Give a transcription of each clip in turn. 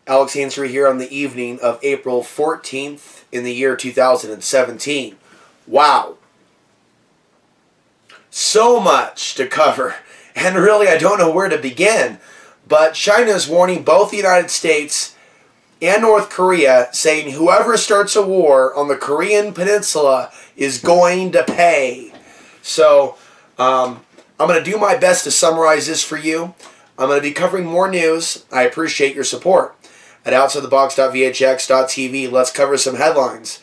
Alex Ansary here on the evening of April 14th in the year 2017. Wow. So much to cover. And really, I don't know where to begin. But China is warning both the United States and North Korea, saying whoever starts a war on the Korean Peninsula is going to pay. So, I'm going to do my best to summarize this for you. I'm going to be covering more news. I appreciate your support. At OutsideTheBox.vhx.tv, let's cover some headlines.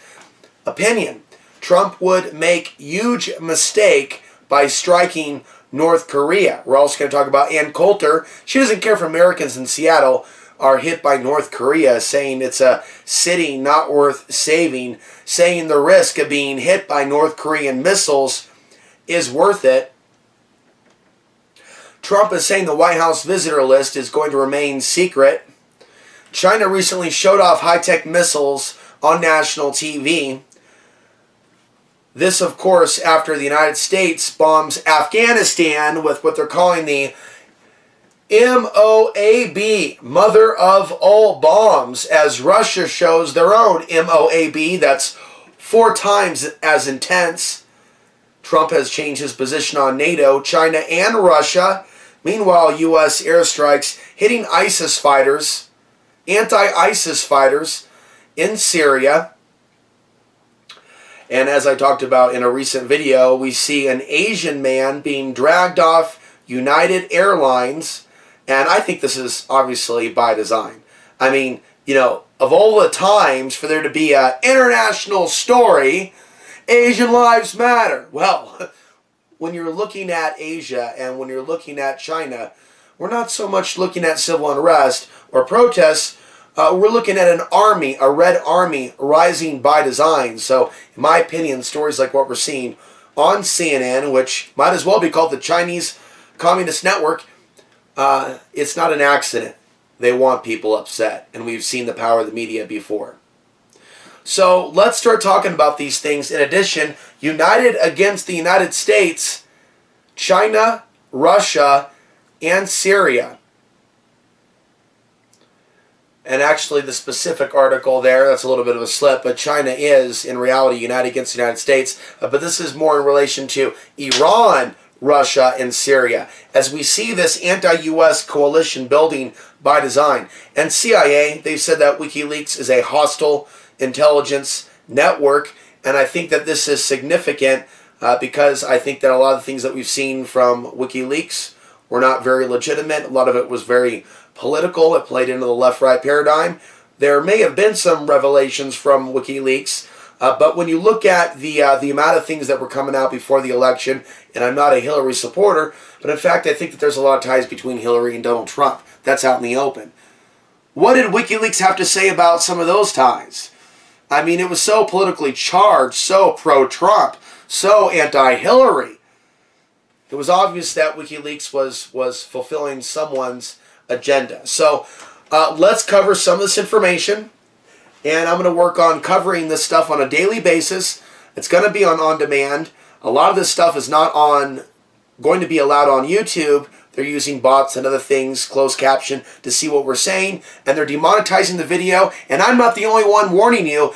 Opinion: Trump would make huge mistake by striking North Korea. We're also going to talk about Ann Coulter. She doesn't care if Americans in Seattle are hit by North Korea, saying it's a city not worth saving, saying the risk of being hit by North Korean missiles is worth it. Trump is saying the White House visitor list is going to remain secret. China recently showed off high-tech missiles on national TV. This, of course, after the United States bombs Afghanistan with what they're calling the MOAB, mother of all bombs, as Russia shows their own MOAB that's 4 times as intense. Trump has changed his position on NATO, China, and Russia. Meanwhile, U.S. airstrikes hitting ISIS fighters, anti-ISIS fighters in Syria. And as I talked about in a recent video, we see an Asian man being dragged off United Airlines. And I think this is obviously by design. I mean, you know, of all the times for there to be an international story, Asian lives matter. Well, when you're looking at Asia and when you're looking at China, we're not so much looking at civil unrest or protests. We're looking at an army, a red army, rising by design. So, in my opinion, stories like what we're seeing on CNN, which might as well be called the Chinese Communist Network, it's not an accident. They want people upset, and we've seen the power of the media before. So, let's start talking about these things. In addition, united against the United States, China, Russia, and Syria. And actually the specific article there, that's a little bit of a slip, but China is, in reality, united against the United States. But this is more in relation to Iran, Russia, and Syria. As we see this anti-U.S. coalition building by design. And CIA, they've said that WikiLeaks is a hostile intelligence network. And I think that this is significant because I think that a lot of the things that we've seen from WikiLeaks were not very legitimate. A lot of it was very political. It played into the left-right paradigm. There may have been some revelations from WikiLeaks, but when you look at the amount of things that were coming out before the election, and I'm not a Hillary supporter, but in fact I think that there's a lot of ties between Hillary and Donald Trump. That's out in the open. What did WikiLeaks have to say about some of those ties? I mean, it was so politically charged, so pro-Trump, so anti-Hillary. It was obvious that WikiLeaks was fulfilling someone's agenda. So let's cover some of this information, and I'm going to work on covering this stuff on a daily basis. It's going to be on demand. A lot of this stuff is not going to be allowed on YouTube. They're using bots and other things, closed caption, to see what we're saying, and they're demonetizing the video, and I'm not the only one warning you.